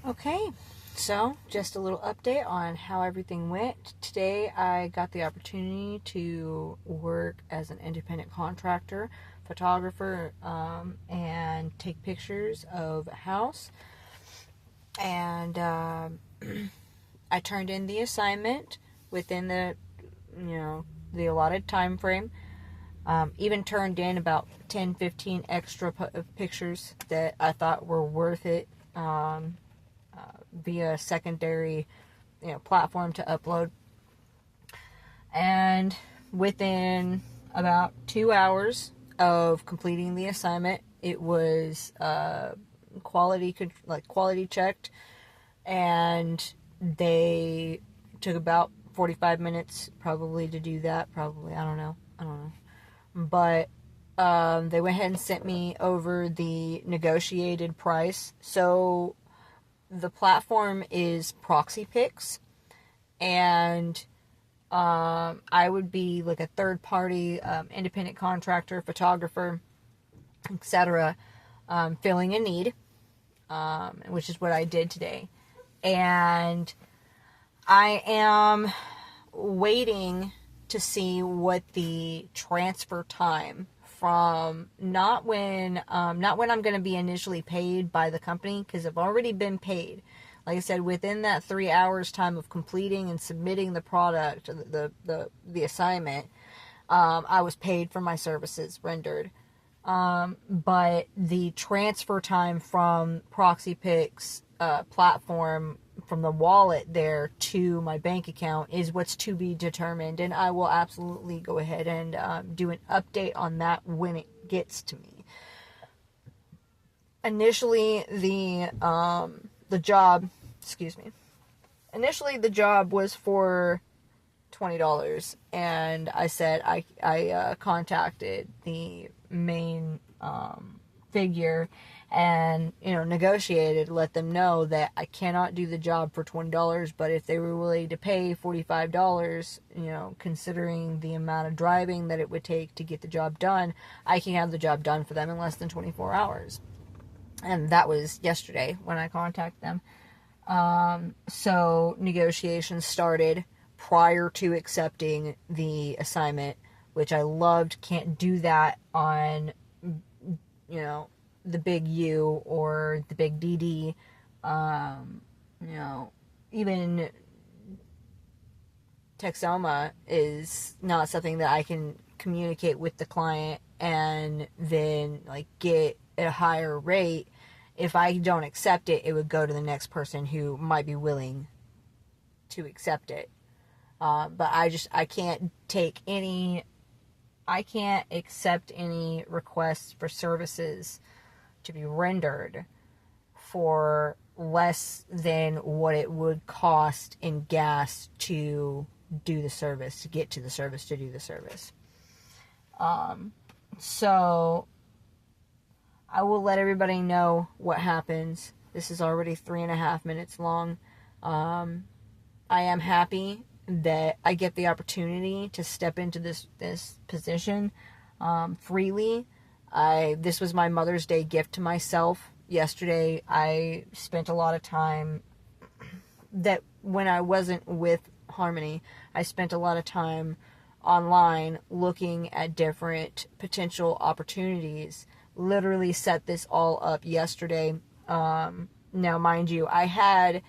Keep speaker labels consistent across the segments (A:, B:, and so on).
A: Okay, so just a little update on how everything went. Today I got the opportunity to work as an independent contractor, photographer, and take pictures of a house. And I turned in the assignment within the allotted time frame. Even turned in about 10, 15 extra pictures that I thought were worth it. Via secondary platform to upload, and within about 2 hours of completing the assignment, it was quality checked, and they took about 45 minutes probably to do that. Probably, I don't know, but they went ahead and sent me over the negotiated price. So the platform is ProxyPics, and I would be like a third-party independent contractor, photographer, etc., filling a need, which is what I did today. And I am waiting to see what the transfer time from not when I'm going to be initially paid by the company, because I've already been paid. Like I said, within that 3 hours time of completing and submitting the product, the assignment, I was paid for my services rendered. But the transfer time from ProxyPics platform, from the wallet there to my bank account, is what's to be determined, and I will absolutely go ahead and do an update on that when it gets to me. Initially, the job was for $20, and I said I contacted the main figure and negotiated, let them know that I cannot do the job for $20, but if they were willing to pay $45, considering the amount of driving that it would take to get the job done, I can have the job done for them in less than 24 hours. And that was yesterday when I contacted them. So negotiations started prior to accepting the assignment, which I loved. Can't do that on the big U or the big DD. Even Texoma is not something that I can communicate with the client and then get a higher rate. If I don't accept it, it would go to the next person who might be willing to accept it. But I can't accept any requests for services to be rendered for less than what it would cost in gas to do the service, to get to the service, to do the service. So I will let everybody know what happens. This is already 3.5 minutes long. I am happy that I get the opportunity to step into this position freely. This was my Mother's Day gift to myself. Yesterday, I spent a lot of time that when I wasn't with Harmony, I spent a lot of time online looking at different potential opportunities. Literally set this all up yesterday. Now, mind you, I had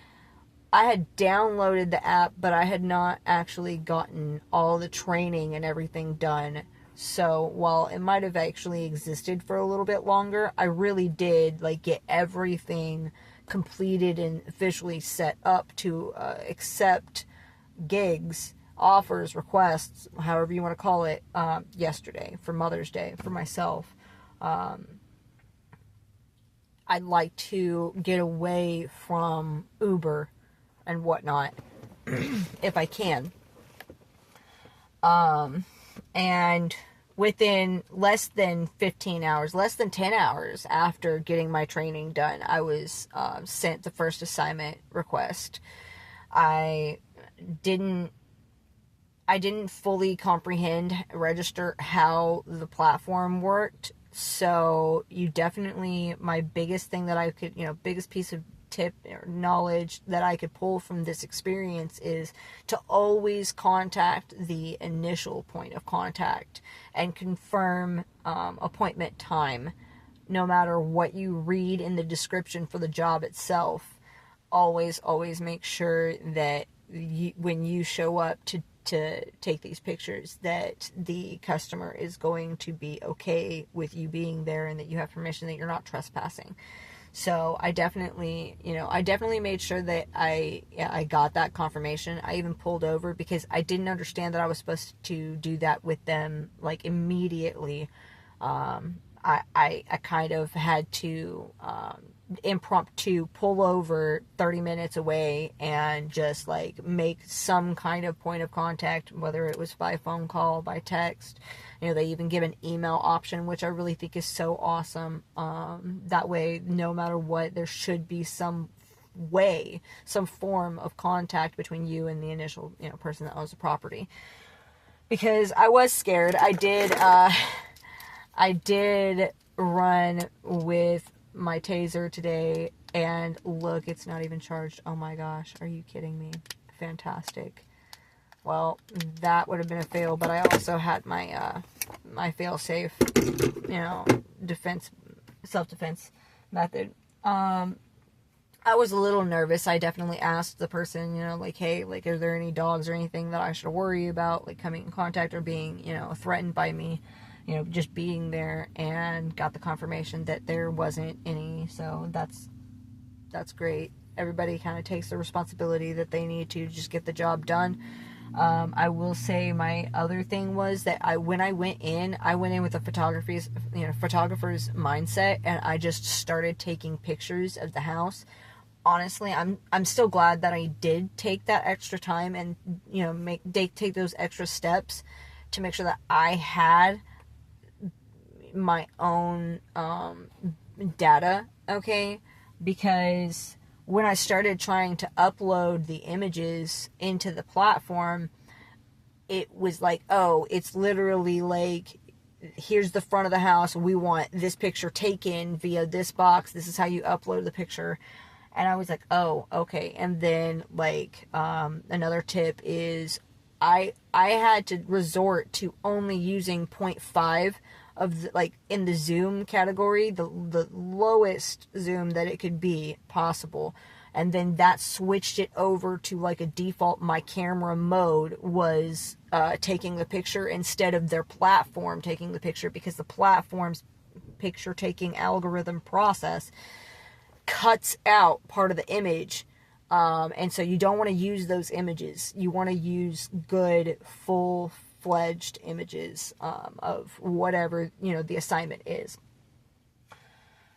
A: downloaded the app, but I had not actually gotten all the training and everything done. So while it might have actually existed for a little bit longer, I really did get everything completed and officially set up to accept gigs, offers, requests, however you want to call it, yesterday for Mother's Day for myself. I'd like to get away from Uber and whatnot if I can. And within less than 15 hours, less than 10 hours after getting my training done, I was sent the first assignment request. I didn't fully register how the platform worked. So my biggest thing that I could, biggest piece of tip or knowledge that I could pull from this experience is to always contact the initial point of contact and confirm appointment time. No matter what you read in the description for the job itself, always make sure that when you show up to take these pictures, that the customer is going to be okay with you being there and that you have permission, that you're not trespassing. So I definitely made sure that I got that confirmation. I even pulled over because I didn't understand that I was supposed to do that with them like immediately. I kind of had to impromptu pull over 30 minutes away and just like make some kind of point of contact, whether it was by phone call, by text. They even give an email option, which I really think is so awesome. That way, no matter what, there should be some form of contact between you and the initial person that owns the property. Because I was scared. I did run with my taser today, and look, it's not even charged. Oh my gosh, are you kidding me? Fantastic. Well, that would have been a fail, but I also had my my fail-safe, self-defense method. I was a little nervous. I definitely asked the person, like, hey, like, are there any dogs or anything that I should worry about, like, coming in contact or being, threatened by me, just being there, and got the confirmation that there wasn't any. So that's great. Everybody kind of takes the responsibility that they need to just get the job done. I will say my other thing was that when I went in with a photographer's mindset, and I just started taking pictures of the house. Honestly, I'm still glad that I did take that extra time and take those extra steps to make sure that I had my own data, okay? Because when I started trying to upload the images into the platform, it was like, oh, it's literally like, here's the front of the house, we want this picture taken via this box, this is how you upload the picture. And I was like, oh, okay. And then, like, another tip is I had to resort to only using 0.5 of the, like, in the zoom category, the lowest zoom that it could be possible. And then that switched it over to, like, a default my camera mode was taking the picture instead of their platform taking the picture, because the platform's picture taking algorithm process cuts out part of the image, and so you don't want to use those images. You want to use good full-fledged images of whatever the assignment is.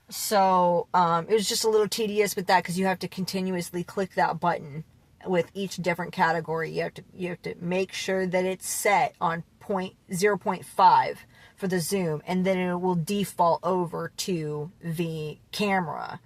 A: So it was just a little tedious with that, because you have to continuously click that button with each different category. You have to make sure that it's set on 0.5 for the zoom, and then it will default over to the camera.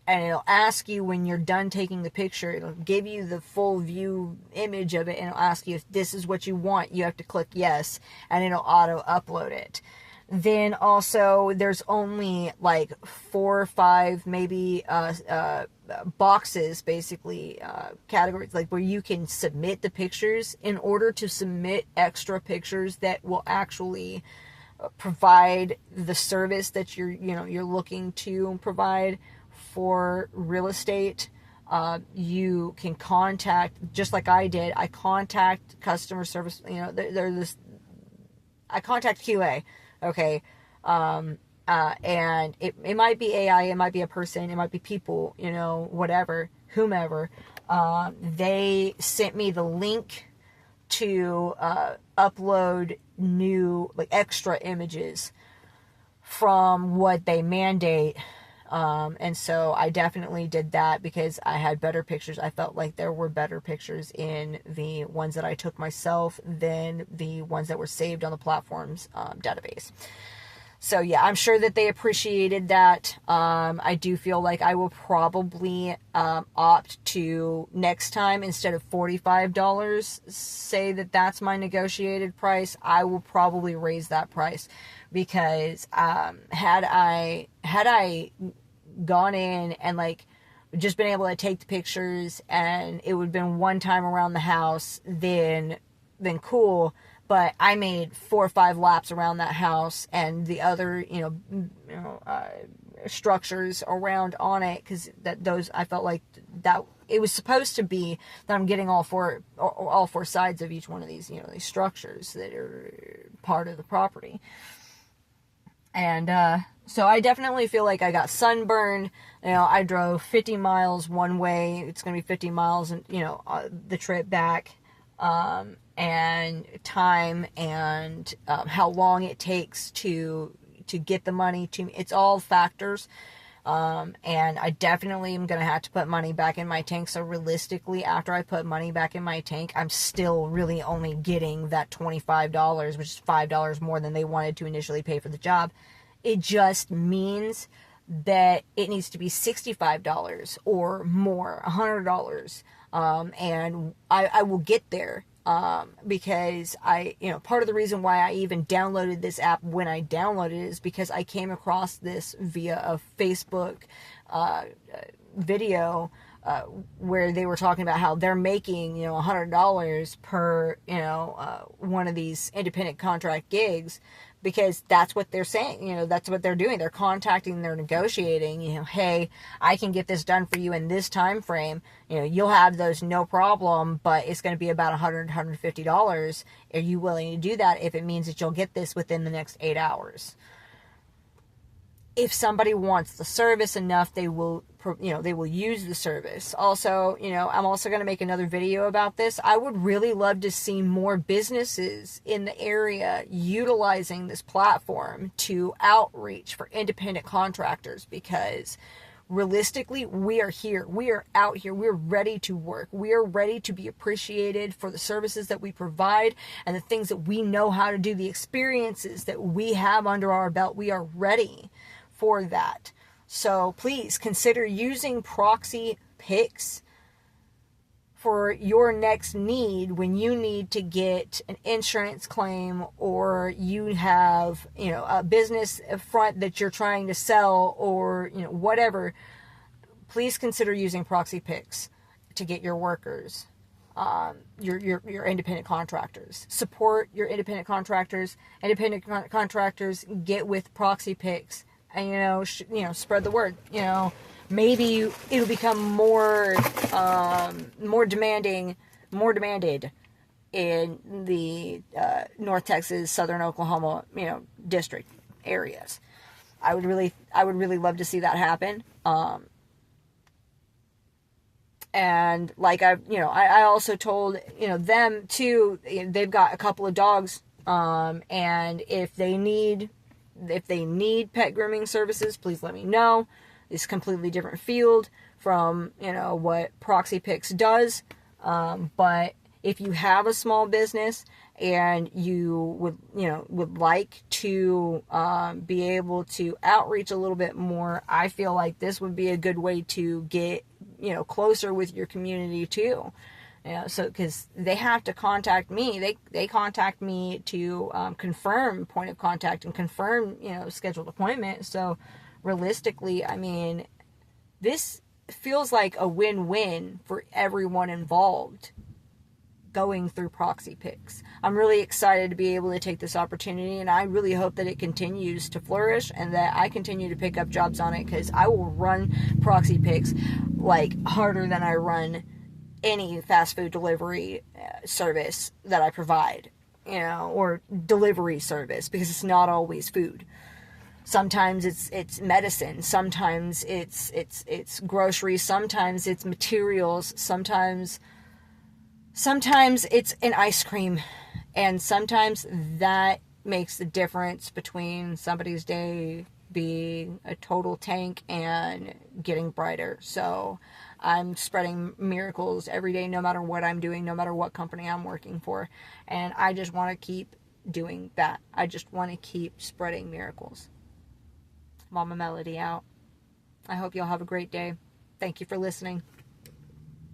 A: And it'll ask you when you're done taking the picture, it'll give you the full view image of it, and it'll ask you if this is what you want. You have to click yes, and it'll auto upload it. Then also, there's only like 4 or 5 maybe boxes, basically categories, like where you can submit the pictures. In order to submit extra pictures that will actually provide the service that you're looking to provide for real estate, you can contact, just like I did. I contact customer service. I contact QA, okay, and it might be AI, it might be a person, it might be people, whatever, whomever. They sent me the link to upload new, like, extra images from what they mandate. And so I definitely did that because I had better pictures. I felt like there were better pictures in the ones that I took myself than the ones that were saved on the platform's database. So yeah, I'm sure that they appreciated that. I do feel like I will probably opt to, next time, instead of $45, say that that's my negotiated price. I will probably raise that price, because had I gone in and, like, just been able to take the pictures, and it would have been one time around the house, then cool. But I made 4 or 5 laps around that house and the other, structures around on it, because those, I felt like that it was supposed to be that I'm getting all four sides of each one of these, these structures that are part of the property. And so I definitely feel like I got sunburned. I drove 50 miles one way. It's going to be 50 miles, and the trip back, and time, and how long it takes to get the money to me. It's all factors. And I definitely am going to have to put money back in my tank. So realistically, after I put money back in my tank, I'm still really only getting that $25, which is $5 more than they wanted to initially pay for the job. It just means that it needs to be $65 or more, $100. And I will get there. Because part of the reason why I even downloaded this app when I downloaded it is because I came across this via a Facebook video where they were talking about how they're making $100 per one of these independent contract gigs, because that's what they're saying. That's what they're doing. They're contacting, they're negotiating, hey, I can get this done for you in this time frame. You'll have those no problem, but it's going to be about $100, $150. Are you willing to do that if it means that you'll get this within the next 8 hours? If somebody wants the service enough, they will use the service. Also, I'm also going to make another video about this. I would really love to see more businesses in the area utilizing this platform to outreach for independent contractors, because realistically, we are here. We are out here. We're ready to work. We are ready to be appreciated for the services that we provide and the things that we know how to do, the experiences that we have under our belt. We are ready for that. So please consider using ProxyPics for your next need when you need to get an insurance claim, or you have, a business front that you're trying to sell, or, whatever. Please consider using ProxyPics to get your workers, your independent contractors. Support your independent contractors. Independent contractors, get with ProxyPics. And, spread the word. Maybe it'll become more demanded in the North Texas, Southern Oklahoma, district areas. I would really love to see that happen. And like I also told them too. They've got a couple of dogs, and if they need pet grooming services, please let me know. It's a completely different field from, what ProxyPics does. But if you have a small business and you would like to be able to outreach a little bit more, I feel like this would be a good way to get, closer with your community too. So because they have to contact me, they contact me to confirm point of contact and confirm scheduled appointment. So realistically, I mean, this feels like a win-win for everyone involved going through ProxyPics. I'm really excited to be able to take this opportunity, and I really hope that it continues to flourish and that I continue to pick up jobs on it, because I will run ProxyPics like harder than I run any fast food delivery service that I provide, or delivery service, because it's not always food. Sometimes it's medicine, sometimes it's groceries, sometimes it's materials, sometimes it's an ice cream, and sometimes that makes the difference between somebody's day being a total tank and getting brighter. So I'm spreading miracles every day, no matter what I'm doing, no matter what company I'm working for. And I just want to keep doing that. I just want to keep spreading miracles. Mama Melody out. I hope y'all have a great day. Thank you for listening.